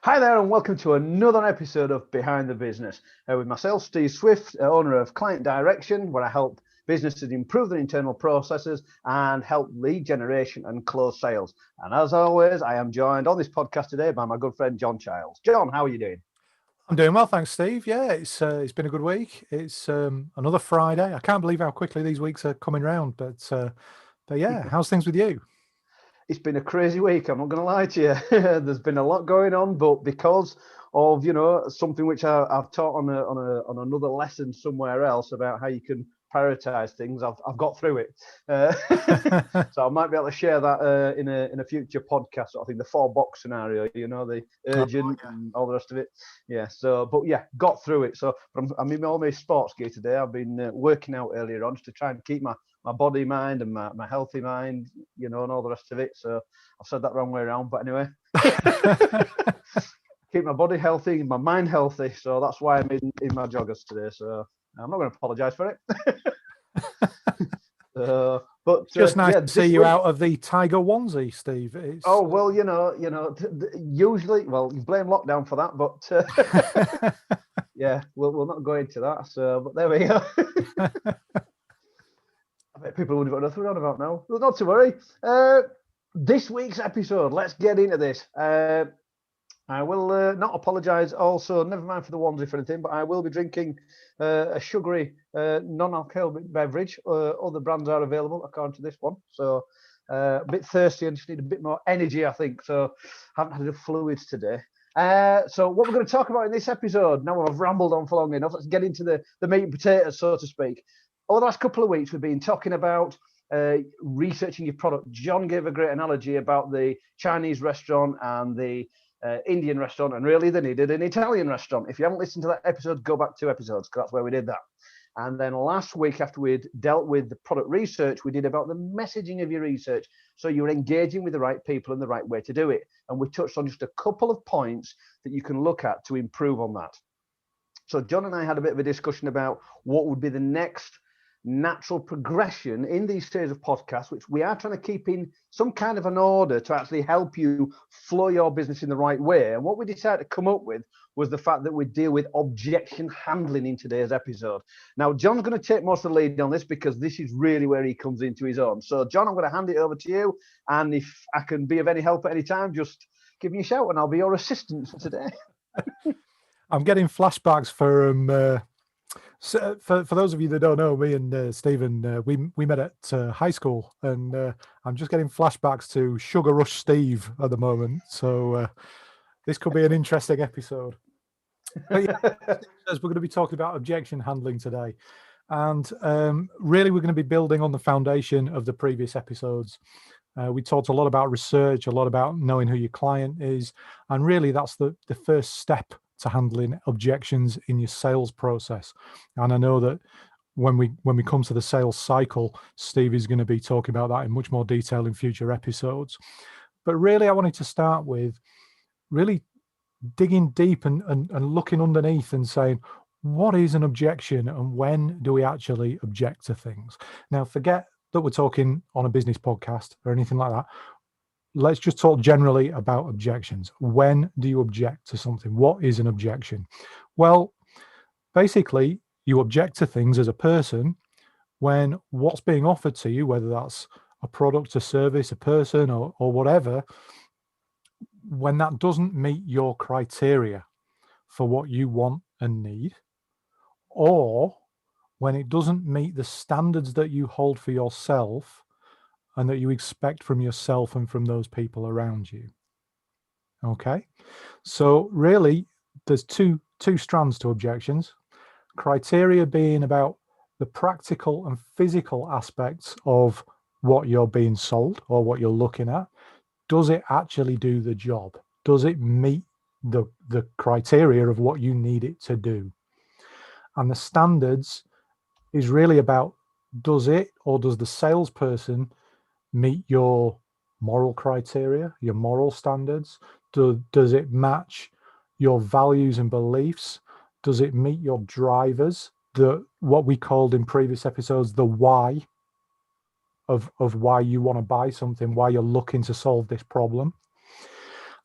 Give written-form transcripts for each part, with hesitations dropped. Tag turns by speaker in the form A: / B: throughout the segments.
A: Hi there and welcome to another episode of Behind the Business with myself, Steve Swift, owner of Client Direction, where I help businesses improve their internal processes and help lead generation and close sales. And as always, I am joined on this podcast today by my good friend, John Childs. John, how are you doing?
B: I'm doing well, thanks, Steve. Yeah, it's been a good week. It's another Friday. I can't believe how quickly these weeks are coming round. But yeah, how's things with you?
A: It's been a crazy week. I'm not going to lie to you. There's been a lot going on, but because of something which I've taught on another lesson somewhere else about how you can prioritize things, I've got through it. So I might be able to share that in a future podcast. I think the 4-box scenario, the urgent and all the rest of it. Yeah. So, but yeah, got through it. So I'm in all my sports gear today. I've been working out earlier on just to try and keep my body, mind, and my healthy mind, and all the rest of it. So I've said that wrong way around, but anyway. Keep my body healthy, my mind healthy. So that's why I'm in my joggers today. So I'm not going to apologise for it. But
B: it's just nice to see you out of the tiger onesie, Steve.
A: Oh well, usually, well, you blame lockdown for that, but yeah, we'll not go into that. So, but there we go. I bet people would have got nothing on about now. Well, not to worry. This week's episode, let's get into this. I will not apologise also, never mind for the onesie for anything, but I will be drinking a sugary non-alcoholic beverage. Other brands are available according to this one. So a bit thirsty and just need a bit more energy, I think. So haven't had enough fluids today. So what we're going to talk about in this episode, now I've rambled on for long enough, let's get into the meat and potatoes, so to speak. Over the last couple of weeks, we've been talking about researching your product. John gave a great analogy about the Chinese restaurant and the Indian restaurant, and really they needed an Italian restaurant. If you haven't listened to that episode, go back 2 episodes, because that's where we did that. And then last week, after we'd dealt with the product research, we did about the messaging of your research. So you're engaging with the right people and the right way to do it. And we touched on just a couple of points that you can look at to improve on that. So John and I had a bit of a discussion about what would be the next natural progression in these series of podcasts, which we are trying to keep in some kind of an order to actually help you flow your business in the right way. And what we decided to come up with was the fact that we deal with objection handling in today's episode. Now, John's going to take most of the lead on this because this is really where he comes into his own. So, John, I'm going to hand it over to you. And if I can be of any help at any time, just give me a shout and I'll be your assistant for today.
B: I'm getting flashbacks So for those of you that don't know, me and Stephen, we met at high school, and I'm just getting flashbacks to Sugar Rush Steve at the moment. So this could be an interesting episode. But yeah, we're going to be talking about objection handling today. And really, we're going to be building on the foundation of the previous episodes. We talked a lot about research, a lot about knowing who your client is. And really, that's the first step to handling objections in your sales process. And I know that when we come to the sales cycle, Steve is going to be talking about that in much more detail in future episodes. But really, I wanted to start with really digging deep and looking underneath and saying, what is an objection and when do we actually object to things? Now, forget that we're talking on a business podcast or anything like that. Let's just talk generally about objections. When do you object to something? What is an objection? Well, basically, you object to things as a person when what's being offered to you, whether that's a product, a service, a person, or whatever, when that doesn't meet your criteria for what you want and need, or when it doesn't meet the standards that you hold for yourself and that you expect from yourself and from those people around you. Okay, so really, there's two strands to objections. Criteria being about the practical and physical aspects of what you're being sold or what you're looking at. Does it actually do the job? Does it meet the criteria of what you need it to do? And the standards is really about, does it or does the salesperson meet your moral criteria, your moral standards? Does it match your values and beliefs? Does it meet your drivers, what we called in previous episodes, the why of why you want to buy something, why you're looking to solve this problem?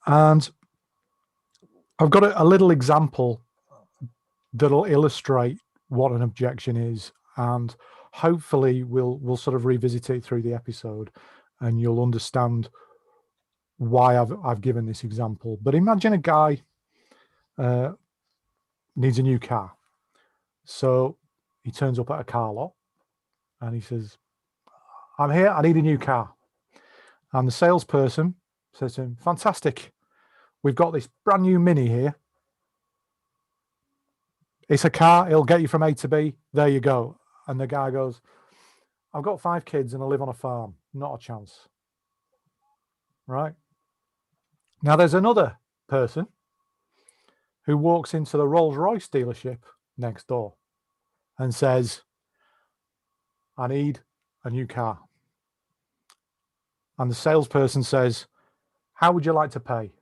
B: And I've got a little example that'll illustrate what an objection is, and hopefully we'll sort of revisit it through the episode, and you'll understand why I've given this example. But imagine a guy needs a new car, so he turns up at a car lot and he says, "I'm here. I need a new car." And the salesperson says to him, "Fantastic. We've got this brand new Mini here. It's a car. It'll get you from A to B. There you go." And the guy goes, "I've got 5 kids and I live on a farm. Not a chance." Right? Now there's another person who walks into the Rolls-Royce dealership next door and says, "I need a new car." And the salesperson says, "How would you like to pay?"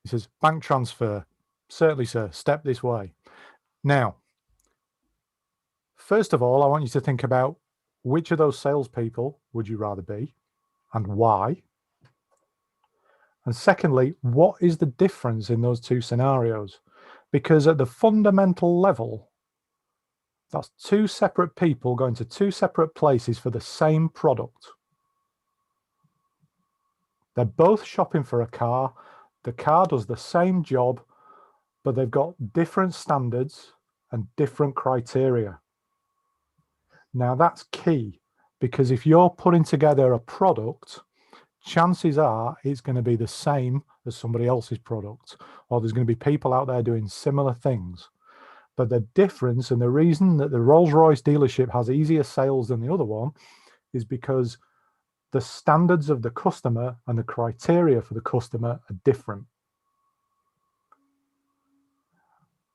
B: He says, "Bank transfer." "Certainly, sir. Step this way." Now, first of all, I want you to think about which of those salespeople would you rather be and why? And secondly, what is the difference in those two scenarios? Because at the fundamental level, that's 2 separate people going to 2 separate places for the same product. They're both shopping for a car. The car does the same job, but they've got different standards and different criteria. Now that's key, because if you're putting together a product, chances are it's going to be the same as somebody else's product, or there's going to be people out there doing similar things. But the difference, and the reason that the Rolls-Royce dealership has easier sales than the other one, is because the standards of the customer and the criteria for the customer are different.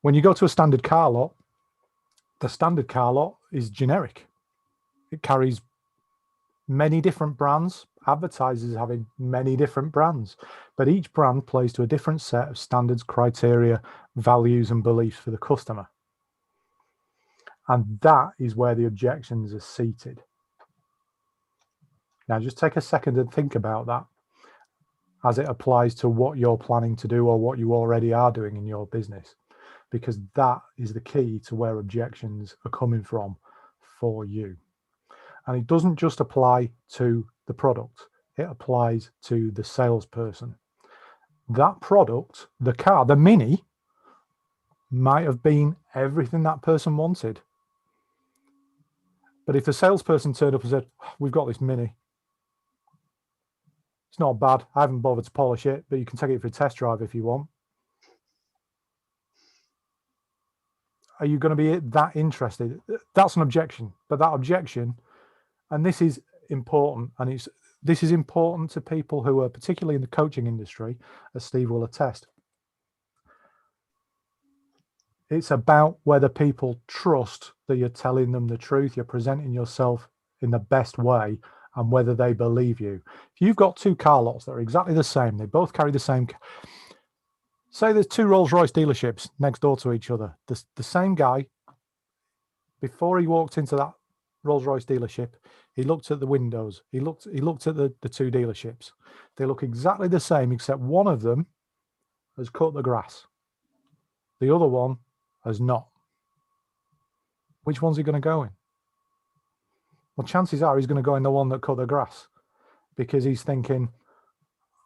B: When you go to a standard car lot, the standard car lot is generic. It carries many different brands, advertises having many different brands, but each brand plays to a different set of standards, criteria, values, and beliefs for the customer. And that is where the objections are seated. Now, just take a second and think about that as it applies to what you're planning to do or what you already are doing in your business, because that is the key to where objections are coming from for you. And it doesn't just apply to the product, it applies to the salesperson. That product, the car, the Mini, might have been everything that person wanted. But if the salesperson turned up and said, "We've got this Mini. It's not bad. I haven't bothered to polish it, but you can take it for a test drive if you want." Are you going to be that interested? That's an objection. But that objection, and this is important, and this is important to people who are particularly in the coaching industry, as Steve will attest. It's about whether people trust that you're telling them the truth, you're presenting yourself in the best way, and whether they believe you. If you've got 2 car lots that are exactly the same, they both carry the same, say there's 2 Rolls-Royce dealerships next door to each other. The same guy, before he walked into that Rolls-Royce dealership, he looked at the windows, he looked at the 2 dealerships. They look exactly the same, except one of them has cut the grass. The other one has not. Which one's he going to go in? Well, chances are he's going to go in the one that cut the grass, because he's thinking,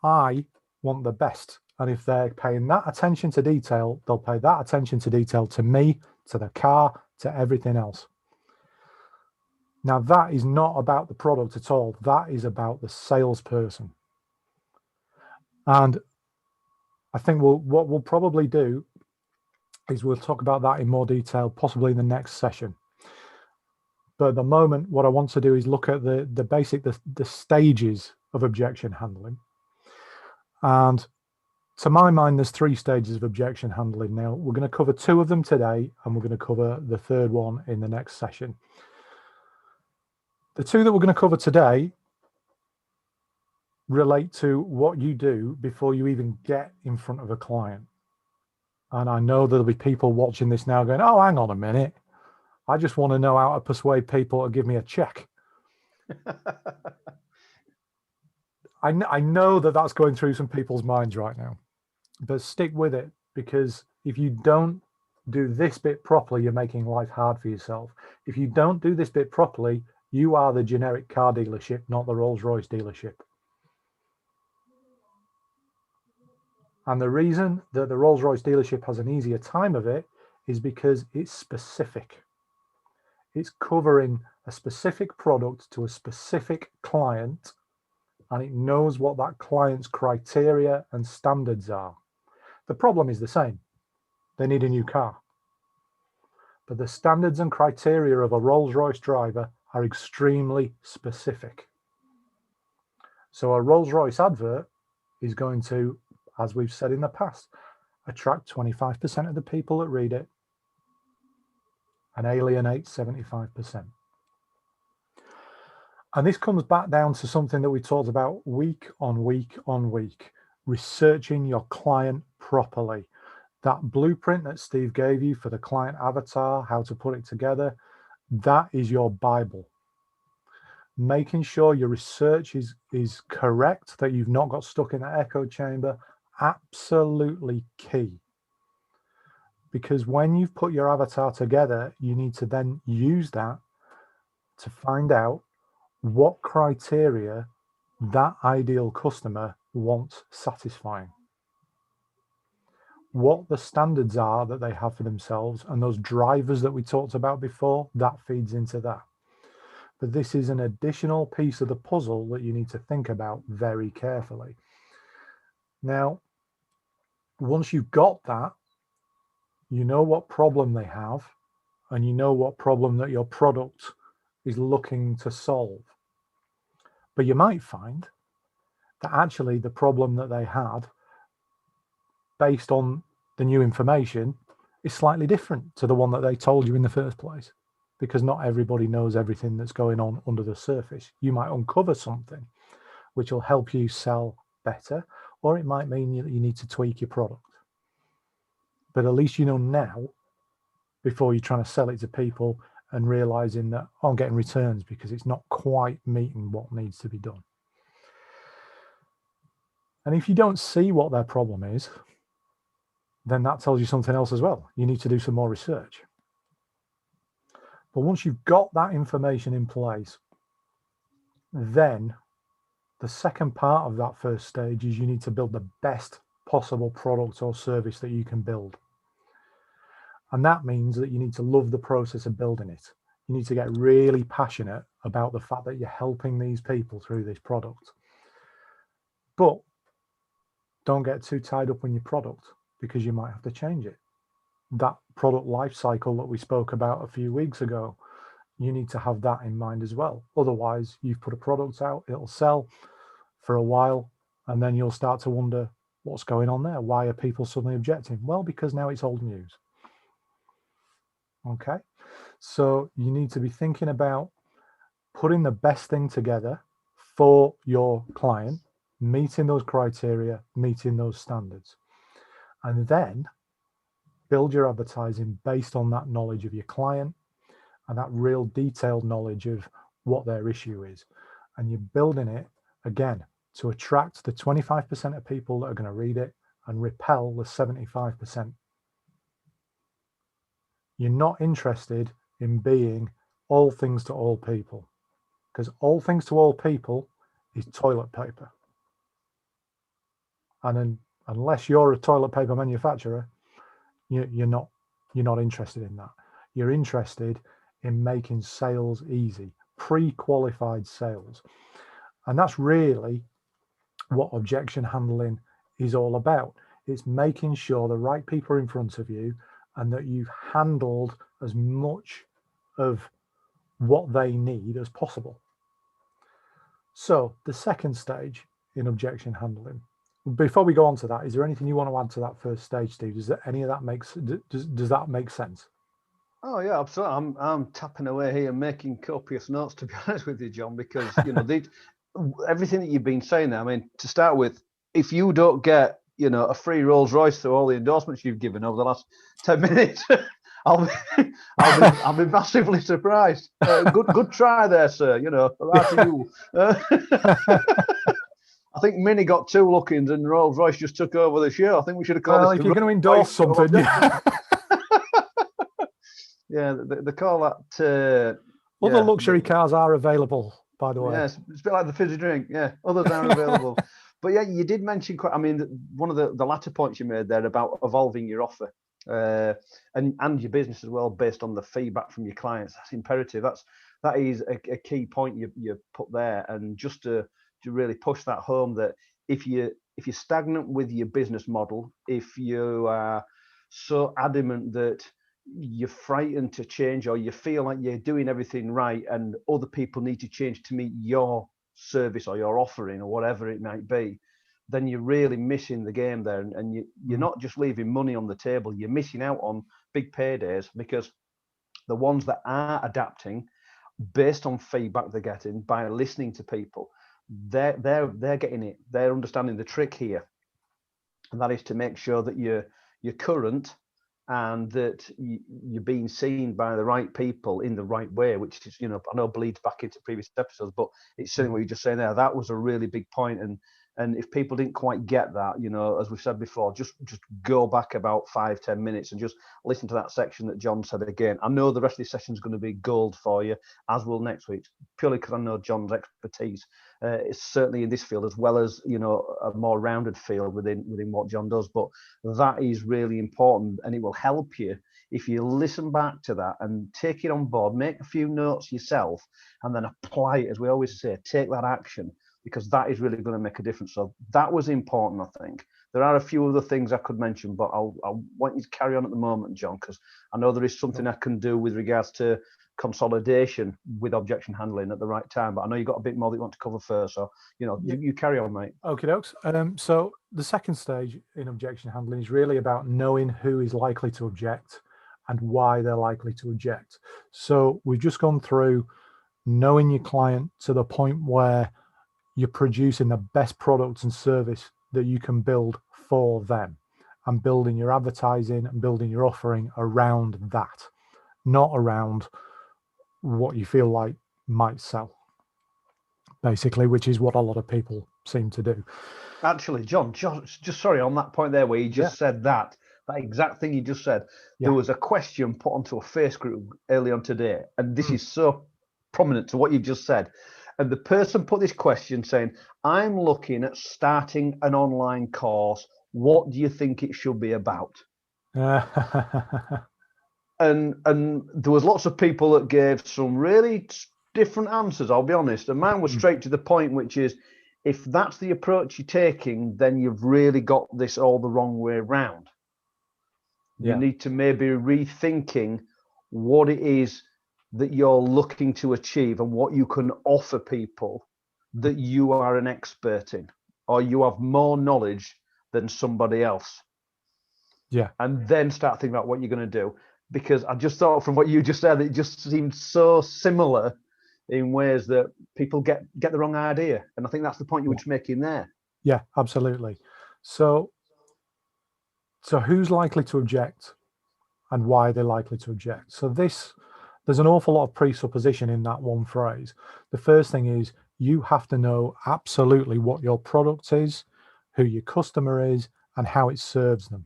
B: I want the best. And if they're paying that attention to detail, they'll pay that attention to detail to me, to the car, to everything else. Now, that is not about the product at all. That is about the salesperson. And I think what we'll probably do is we'll talk about that in more detail, possibly in the next session. But at the moment, what I want to do is look at the stages of objection handling. And to my mind, there's 3 stages of objection handling. Now, we're going to cover 2 of them today, and we're going to cover the 3rd one in the next session. The 2 that we're going to cover today relate to what you do before you even get in front of a client. And I know there'll be people watching this now going, "Oh, hang on a minute. I just want to know how to persuade people to give me a check." I know that that's going through some people's minds right now. but stick with it, because if you don't do this bit properly, you're making life hard for yourself. If you don't do this bit properly, you are the generic car dealership, not the Rolls-Royce dealership. And the reason that the Rolls-Royce dealership has an easier time of it is because it's specific. It's covering a specific product to a specific client, and it knows what that client's criteria and standards are. The problem is the same. They need a new car. But the standards and criteria of a Rolls-Royce driver are extremely specific. So a Rolls-Royce advert is going to, as we've said in the past, attract 25% of the people that read it and alienate 75%. And this comes back down to something that we talked about week on week on week, researching your client properly. That blueprint that Steve gave you for the client avatar, how to put it together, that is your Bible. Making sure your research is correct, that you've not got stuck in that echo chamber, absolutely key. Because when you've put your avatar together, you need to then use that to find out what criteria that ideal customer wants satisfying, what the standards are that they have for themselves, and those drivers that we talked about before, that feeds into that. But this is an additional piece of the puzzle that you need to think about very carefully. Now, once you've got that, you know what problem they have, and you know what problem that your product is looking to solve. But you might find that actually the problem that they had, based on the new information, is slightly different to the one that they told you in the first place, because not everybody knows everything that's going on under the surface. You might uncover something which will help you sell better, or it might mean that you need to tweak your product. But at least you know now, before you're trying to sell it to people and realizing that, oh, I'm getting returns because it's not quite meeting what needs to be done. And if you don't see what their problem is, then that tells you something else as well. You need to do some more research. But once you've got that information in place, then the second part of that first stage is you need to build the best possible product or service that you can build. And that means that you need to love the process of building it. You need to get really passionate about the fact that you're helping these people through this product. But don't get too tied up in your product, because you might have to change it. That product life cycle that we spoke about a few weeks ago, you need to have that in mind as well. Otherwise, you've put a product out, it'll sell for a while, and then you'll start to wonder what's going on there. Why are people suddenly objecting? Well, because now it's old news. Okay, so you need to be thinking about putting the best thing together for your client, meeting those criteria, meeting those standards, and then build your advertising based on that knowledge of your client and that real detailed knowledge of what their issue is. And you're building it, again, to attract the 25% of people that are going to read it and repel the 75%. You're not interested in being all things to all people, because all things to all people is toilet paper. And then, unless you're a toilet paper manufacturer, you're not interested in that. You're interested in making sales easy, pre-qualified sales. And that's really what objection handling is all about. It's making sure the right people are in front of you and that you've handled as much of what they need as possible. So the second stage in objection handling, before we go on to that, is there anything you want to add to that first stage, Steve? Does that does that make sense?
A: Oh yeah, absolutely. I'm tapping away here, making copious notes, to be honest with you, John, because everything that you've been saying there. I mean, to start with, if you don't get a free Rolls Royce through all the endorsements you've given over the last 10 minutes, I'll be massively surprised. Good try there, sir. Right to you. I think Minnie got 2 look-ins and Rolls Royce just took over the show. I think we should have called
B: Well,
A: this
B: if
A: the
B: you're going to endorse something, yeah.
A: Yeah, they call that.
B: Other luxury cars are available, by the way.
A: Yes, it's a bit like the fizzy drink. Yeah, others are available. But yeah, you did mention quite. I mean, one of the latter points you made there about evolving your offer and your business as well, based on the feedback from your clients. That's imperative. That is a key point you put there, and just to really push that home, that if you're stagnant with your business model, if you are so adamant that you're frightened to change, or you feel like you're doing everything right and other people need to change to meet your service or your offering or whatever it might be, then you're really missing the game there, and you're not just leaving money on the table, you're missing out on big paydays, because the ones that are adapting based on feedback they're getting by listening to people, they're getting it, they're understanding the trick here, and that is to make sure that you're current and that you're being seen by the right people in the right way, which is, I know bleeds back into previous episodes, but it's certainly what you're just saying there. That was a really big point, and if people didn't quite get that, as we've said before, just go back about 5-10 minutes and just listen to that section that John said again. I know the rest of the session is going to be gold for you, as will next week, purely because I know John's expertise is certainly in this field, as well as a more rounded field within what John does. But that is really important, and it will help you if you listen back to that and take it on board, make a few notes yourself, and then apply it, as we always say, take that action, because that is really going to make a difference. So that was important, I think. There are a few other things I could mention, but I want you to carry on at the moment, John, because I know there is something I can do with regards to consolidation with objection handling at the right time. But I know you've got a bit more that you want to cover first. So, you carry on, mate.
B: Okay, dokes. So the second stage in objection handling is really about knowing who is likely to object and why they're likely to object. So we've just gone through knowing your client to the point where you're producing the best product and service that you can build for them, and building your advertising and building your offering around that, not around what you feel like might sell, basically, which is what a lot of people seem to do.
A: Actually, John, just sorry, on that point there where you just said that exact thing you just said, there was a question put onto a face group early on today, and this is so prominent to what you've just said. And the person put this question saying, I'm looking at starting an online course. What do you think it should be about? And there was lots of people that gave some really different answers, I'll be honest. And mine was straight to the point, which is, if that's the approach you're taking, then you've really got this all the wrong way around. You need to maybe rethinking what it is that you're looking to achieve and what you can offer people that you are an expert in, or you have more knowledge than somebody else. Yeah. And then start thinking about what you're going to do. Because I just thought, from what you just said, it just seemed so similar in ways that people get the wrong idea. And I think that's the point you were just making there.
B: Yeah, absolutely. So who's likely to object and why they're likely to object? So there's an awful lot of presupposition in that one phrase. The first thing is, you have to know absolutely what your product is, who your customer is, and how it serves them.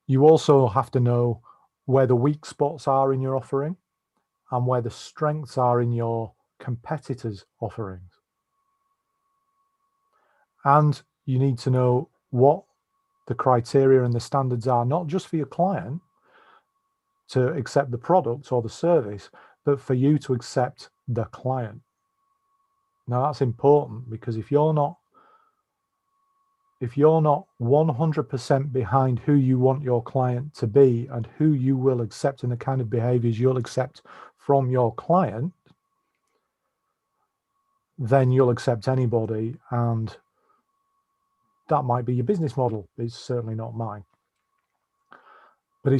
B: You also have to know where the weak spots are in your offering and where the strengths are in your competitors' offerings. And you need to know what the criteria and the standards are, not just for your client to accept the product or the service, but for you to accept the client. Now that's important, because if you're not 100% behind who you want your client to be and who you will accept and the kind of behaviors you'll accept from your client, then you'll accept anybody, and that might be your business model. It's certainly not mine. But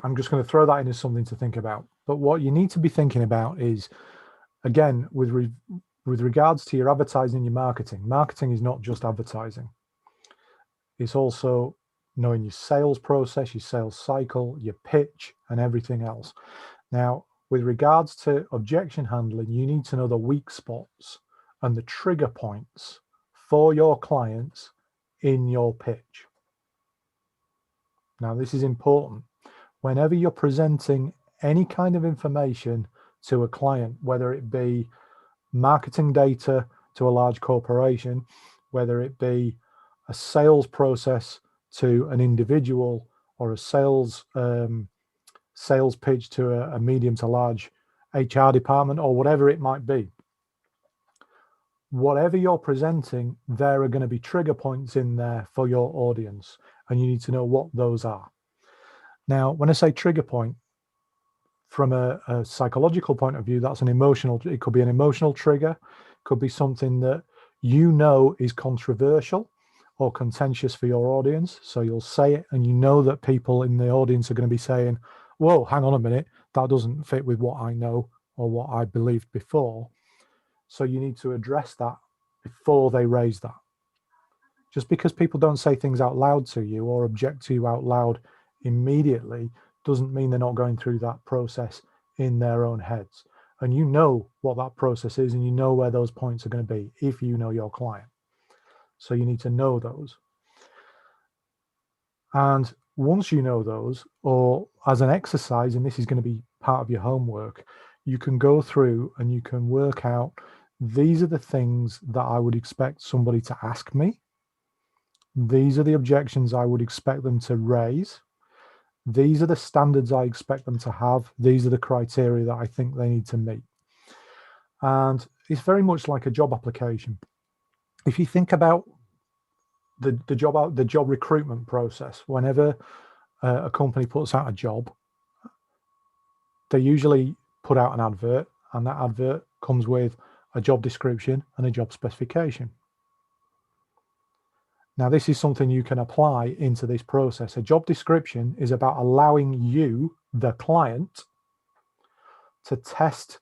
B: I'm just going to throw that in as something to think about. But what you need to be thinking about is, again, with regards to your advertising, your marketing is not just advertising. It's also knowing your sales process, your sales cycle, your pitch, and everything else. Now, with regards to objection handling, you need to know the weak spots and the trigger points for your clients in your pitch. Now, this is important. Whenever you're presenting any kind of information to a client, whether it be marketing data to a large corporation, whether it be a sales process to an individual, or a sales pitch to a medium to large HR department, or whatever it might be, whatever you're presenting, there are going to be trigger points in there for your audience, and you need to know what those are. Now, when I say trigger point, from a psychological point of view, that's it could be an emotional trigger, could be something that you know is controversial or contentious for your audience. So you'll say it, and you know that people in the audience are going to be saying, whoa, hang on a minute, that doesn't fit with what I know or what I believed before. So you need to address that before they raise that. Just because people don't say things out loud to you or object to you out loud immediately doesn't mean they're not going through that process in their own heads. And you know what that process is, and you know where those points are going to be if you know your client. So you need to know those. And once you know those, or as an exercise, and this is going to be part of your homework, you can go through and you can work out, these are the things that I would expect somebody to ask me. These are the objections I would expect them to raise. These are the standards I expect them to have. These are the criteria that I think they need to meet. And it's very much like a job application. If you think about the job recruitment process, whenever a company puts out a job, they usually put out an advert, and that advert comes with a job description and a job specification. Now, this is something you can apply into this process. A job description is about allowing you, the client, to test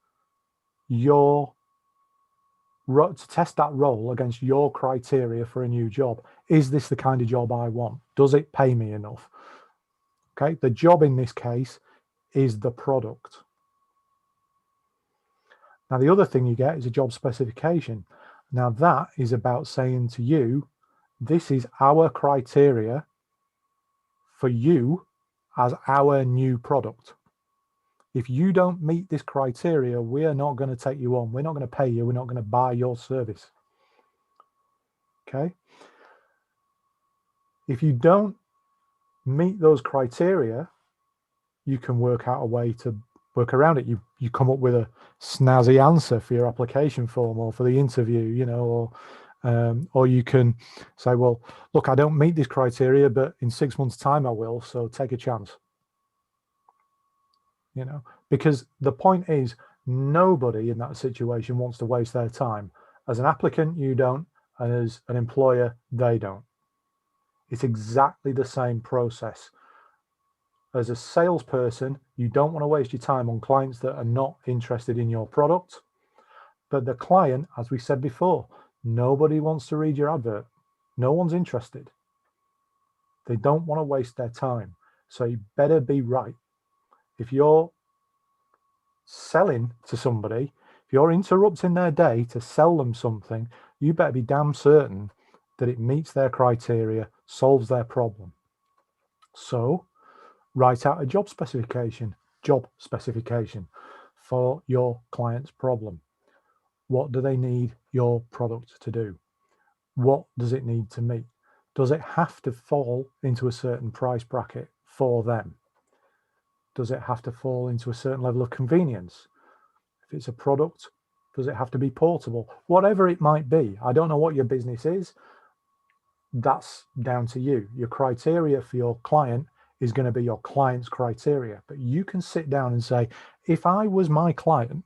B: that role against your criteria for a new job. Is this the kind of job I want? Does it pay me enough? Okay, the job in this case is the product. Now, the other thing you get is a job specification. Now, that is about saying to you, this is our criteria for you as our new product. If you don't meet this criteria, we are not going to take you on. We're not going to pay you. We're not going to buy your service. Okay? If you don't meet those criteria, you can work out a way to work around it. You come up with a snazzy answer for your application form or for the interview, or you can say, well, look, I don't meet this criteria, but in 6 months' time I will, so take a chance. Because the point is, nobody in that situation wants to waste their time. As an applicant, you don't, and as an employer, they don't. It's exactly the same process. As a salesperson, you don't want to waste your time on clients that are not interested in your product. But the client, as we said before, nobody wants to read your advert. No one's interested. They don't want to waste their time. So you better be right. If you're selling to somebody, if you're interrupting their day to sell them something, you better be damn certain that it meets their criteria, solves their problem. So write out a job specification for your client's problem. What do they need your product to do? What does it need to meet? Does it have to fall into a certain price bracket for them? Does it have to fall into a certain level of convenience? If it's a product, does it have to be portable? Whatever it might be. I don't know what your business is. That's down to you. Your criteria for your client is going to be your client's criteria. But you can sit down and say, if I was my client,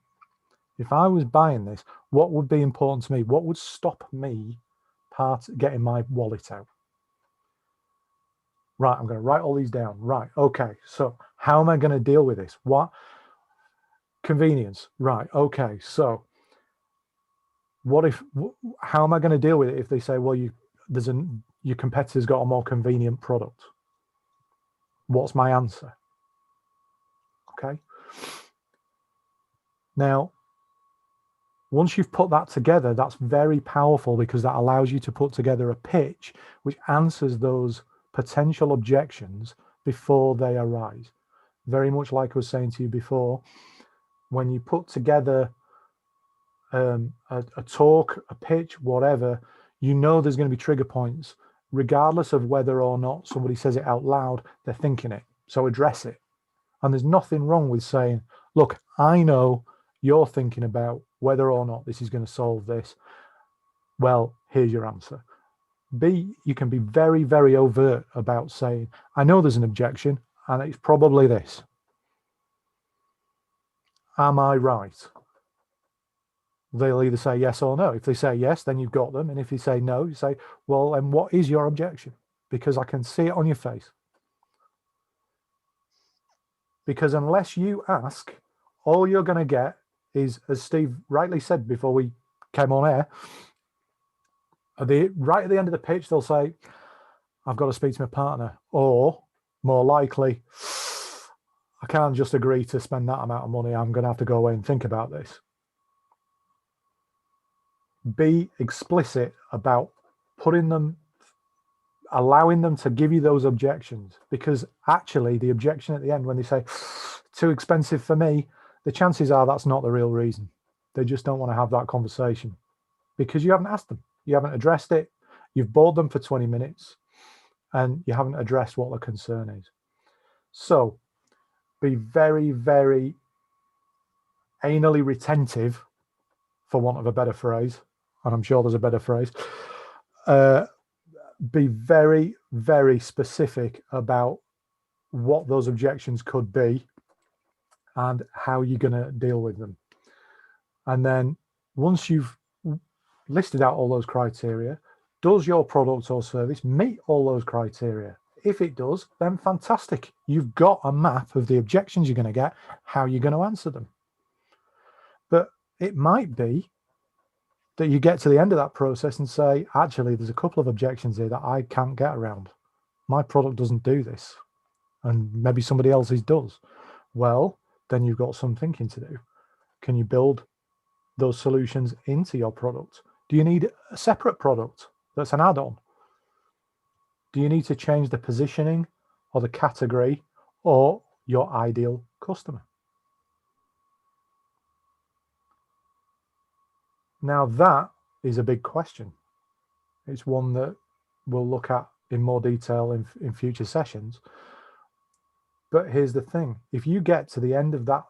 B: if I was buying this, what would be important to me? What would stop me getting my wallet out? Right, I'm going to write all these down. Right, okay, so how am I going to deal with this? What? Convenience. Right, okay, so how am I going to deal with it if they say, well, your competitor's got a more convenient product? What's my answer? Okay. Now, Once you've put that together, that's very powerful because that allows you to put together a pitch which answers those potential objections before they arise. Very much like I was saying to you before, when you put together a talk, a pitch, whatever, you know there's going to be trigger points, regardless of whether or not somebody says it out loud, they're thinking it. So address it. And there's nothing wrong with saying, look, I know you're thinking about whether or not this is going to solve this. Well, here's your answer. B, you can be very, very overt about saying, I know there's an objection and it's probably this. Am I right? They'll either say yes or no. If they say yes, then you've got them. And if you say no, you say, well, and what is your objection? Because I can see it on your face. Because unless you ask, all you're going to get is, as Steve rightly said before we came on air, right at the end of the pitch, they'll say, I've got to speak to my partner. Or more likely, I can't just agree to spend that amount of money. I'm going to have to go away and think about this. Be explicit about allowing them to give you those objections, because actually the objection at the end, when they say too expensive for me, the chances are that's not the real reason. They just don't want to have that conversation because you haven't asked them, you haven't addressed it, you've bored them for 20 minutes and you haven't addressed what the concern is. So be very, very anally retentive, for want of a better phrase, and I'm sure there's a better phrase. Be very, very specific about what those objections could be and how you're going to deal with them. And then once you've listed out all those criteria, does your product or service meet all those criteria? If it does, then fantastic. You've got a map of the objections you're going to get, how you're going to answer them. But it might be that you get to the end of that process and say, actually, there's a couple of objections here that I can't get around. My product doesn't do this, and maybe somebody else's does. Well, then you've got some thinking to do. Can you build those solutions into your product? Do you need a separate product that's an add-on? Do you need to change the positioning or the category or your ideal customer? Now that is a big question. It's one that we'll look at in more detail in future sessions. But here's the thing. If you get to the end of that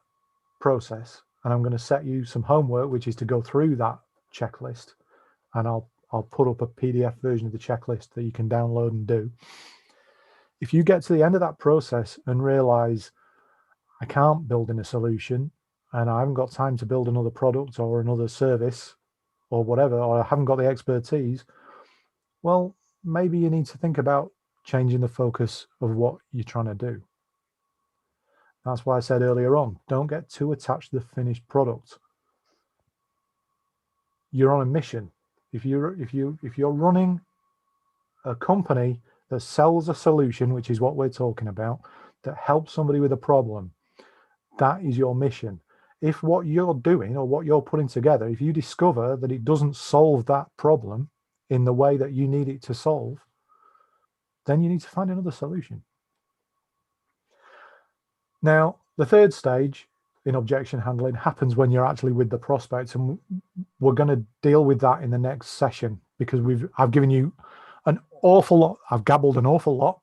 B: process, and I'm going to set you some homework, which is to go through that checklist, and I'll put up a PDF version of the checklist that you can download and do. If you get to the end of that process and realize I can't build in a solution and I haven't got time to build another product or another service or whatever, or I haven't got the expertise, well, maybe you need to think about changing the focus of what you're trying to do. That's why I said earlier on, don't get too attached to the finished product. You're on a mission. If you're running a company that sells a solution, which is what we're talking about, that helps somebody with a problem, that is your mission. If what you're doing or what you're putting together, if you discover that it doesn't solve that problem in the way that you need it to solve, then you need to find another solution. Now, the third stage in objection handling happens when you're actually with the prospects, and we're going to deal with that in the next session, because I've given you an awful lot. I've gabbled an awful lot,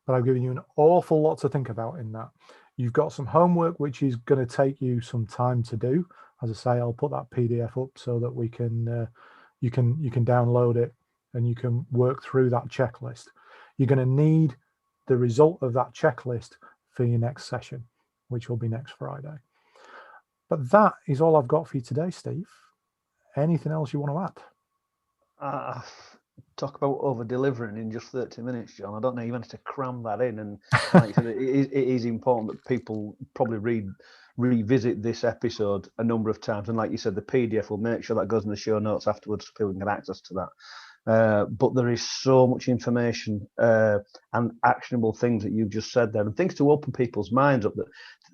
B: but I've given you an awful lot to think about in that. You've got some homework which is going to take you some time to do. As I say, I'll put that PDF up so that we can you can download it and you can work through that checklist. You're going to need the result of that checklist for your next session, which will be next Friday. But that is all I've got for you today, Steve. Anything else you want to
A: add? Talk about over-delivering in just 30 minutes, John. I don't know, you managed to cram that in. And like you said, it is important that people probably revisit this episode a number of times. And like you said, the PDF will make sure that goes in the show notes afterwards so people can get access to that. But there is so much information and actionable things that you've just said there, and things to open people's minds up that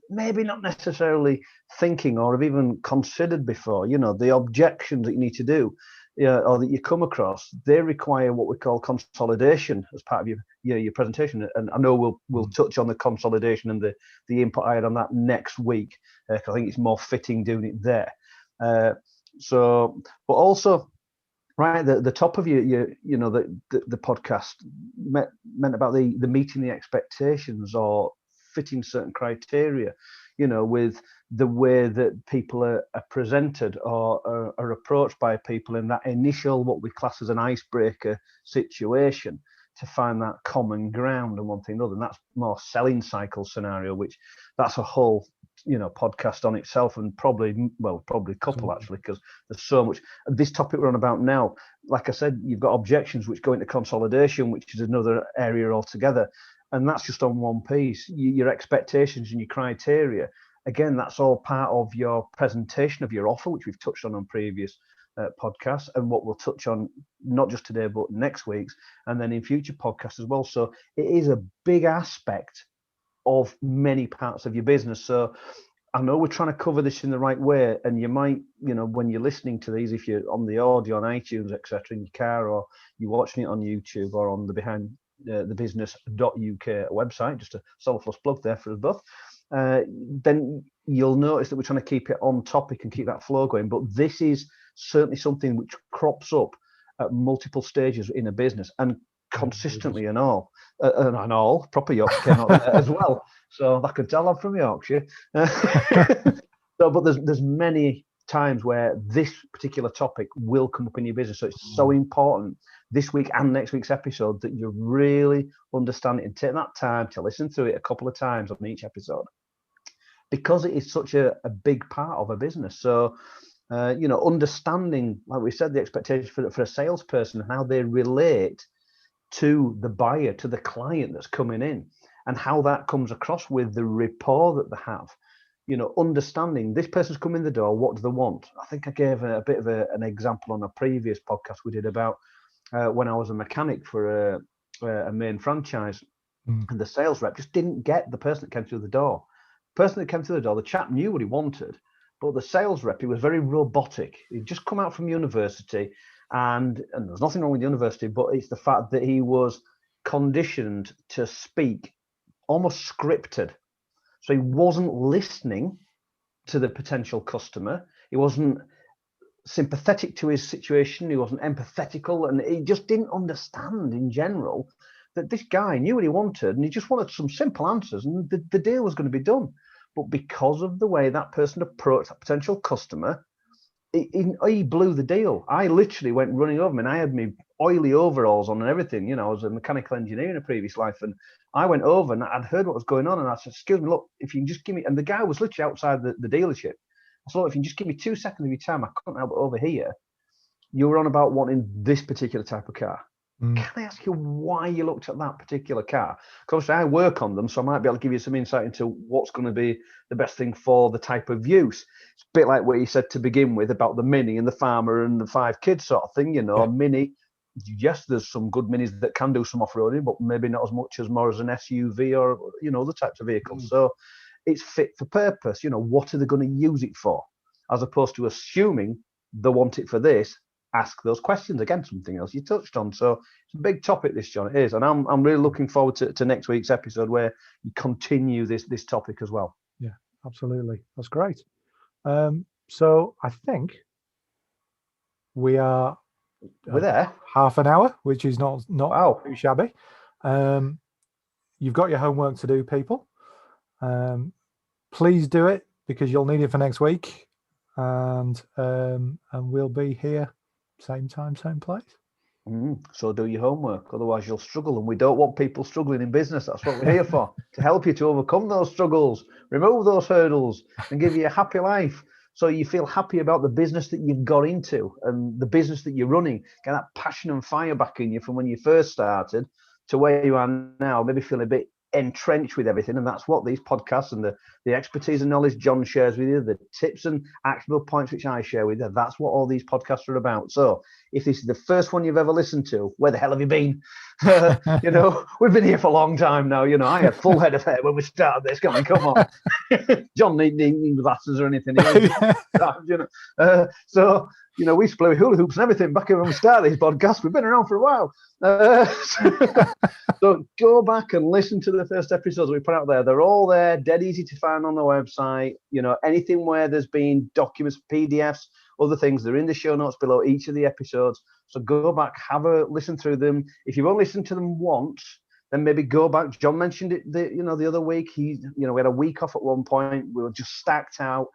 A: maybe not necessarily thinking or have even considered before. The objections that you need to do, or that you come across, they require what we call consolidation as part of your presentation. And I know we'll touch on the consolidation and the input I had on that next week, because I think it's more fitting doing it there. But also, right, the top of the podcast meant about the meeting the expectations or fitting certain criteria, with the way that people are presented or are approached by people in that initial, what we class as an icebreaker situation, to find that common ground and one thing or another. And that's more selling cycle scenario, which that's a whole podcast on itself, and probably a couple actually, because there's so much. This topic we're on about now, like I said, you've got objections which go into consolidation, which is another area altogether, and that's just on one piece. Your expectations and your criteria, again, that's all part of your presentation of your offer, which we've touched on previous podcasts, and what we'll touch on not just today but next week's, and then in future podcasts as well. So it is a big aspect of many parts of your business. So I know we're trying to cover this in the right way, and you might, when you're listening to these, if you're on the audio on iTunes, etc., in your car, or you're watching it on YouTube or on the Behind the Business.uk website, just a selfless plug there for us both, then you'll notice that we're trying to keep it on topic and keep that flow going. But this is certainly something which crops up at multiple stages in a business, and consistently and all proper Yorkshire came out there as well, so I could tell I'm from Yorkshire. But there's many times where this particular topic will come up in your business, so it's so important this week and next week's episode that you really understand it and take that time to listen through it a couple of times on each episode, because it is such a big part of a business. So understanding, like we said, the expectation for a salesperson and how they relate to the buyer, to the client that's coming in, and how that comes across with the rapport that they have. Understanding this person's come in the door, what do they want? I think I gave a bit of an example on a previous podcast we did about when I was a mechanic for a main franchise, and the sales rep just didn't get the person that came through the door. The person that came through the door, the chap knew what he wanted, but the sales rep, he was very robotic. He'd just come out from university, and there's nothing wrong with university, but it's the fact that he was conditioned to speak almost scripted. So he wasn't listening to the potential customer. He wasn't sympathetic to his situation. He wasn't empathetical, and he just didn't understand in general that this guy knew what he wanted, and he just wanted some simple answers, and the deal was going to be done. But because of the way that person approached that potential customer, he blew the deal. I literally went running over him, and I had my oily overalls on and everything. I was a mechanical engineer in a previous life, and I went over and I'd heard what was going on, and I said, "Excuse me, look, if you can just give me," and the guy was literally outside the dealership. I said, "Look, if you can just give me 2 seconds of your time, I couldn't help but overhear you were on about wanting this particular type of car. Can I ask you why you looked at that particular car? Because I work on them, so I might be able to give you some insight into what's going to be the best thing for the type of use." It's a bit like what you said to begin with about the Mini and the farmer and the 5 kids sort of thing. Yeah. Mini, yes, there's some good Minis that can do some off-roading, but maybe not as much as more as an SUV or, other types of vehicles. So it's fit for purpose. What are they going to use it for? As opposed to assuming they want it for this, ask those questions. Again, something else you touched on. So it's a big topic, this, John. It is, and I'm really looking forward to next week's episode where you continue this topic as well.
B: Yeah, absolutely. That's great. So I think we're
A: there
B: half an hour, which is not
A: wow.
B: too shabby. You've got your homework to do, people. Please do it, because you'll need it for next week, and we'll be here same time, same place.
A: So do your homework, otherwise you'll struggle, and we don't want people struggling in business. That's what we're here for, to help you to overcome those struggles, remove those hurdles, and give you a happy life, so you feel happy about the business that you've got into and the business that you're running. Get that passion and fire back in you from when you first started to where you are now, maybe feeling a bit entrenched with everything. And that's what these podcasts and the expertise and knowledge John shares with you, the tips and actionable points which I share with you, that's what all these podcasts are about. So If this is the first one you've ever listened to, where the hell have you been? We've been here for a long time now. I had full head of hair when we started this. Come on. John needing glasses or anything. We used to play with hula hoops and everything back when we started these podcasts. We've been around for a while. So go back and listen to the first episodes we put out there. They're all there, dead easy to find on the website. Anything where there's been documents, PDFs, other things, they're in the show notes below each of the episodes. So go back, have a listen through them. If you've only listened to them once, then maybe go back. John mentioned it the other week. We had a week off at one point. We were just stacked out.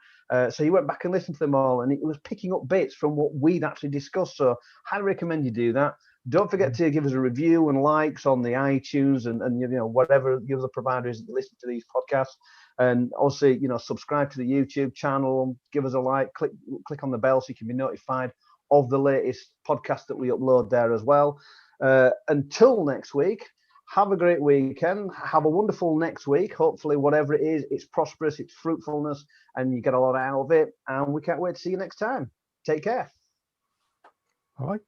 A: So he went back and listened to them all, and it was picking up bits from what we'd actually discussed. So highly recommend you do that. Don't forget to give us a review and likes on the iTunes and whatever the other provider is that listen to these podcasts. And also, subscribe to the YouTube channel, give us a like, click on the bell so you can be notified of the latest podcast that we upload there as well. Until next week, have a great weekend. Have a wonderful next week. Hopefully, whatever it is, it's prosperous, it's fruitfulness, and you get a lot out of it. And we can't wait to see you next time. Take care.
B: All right.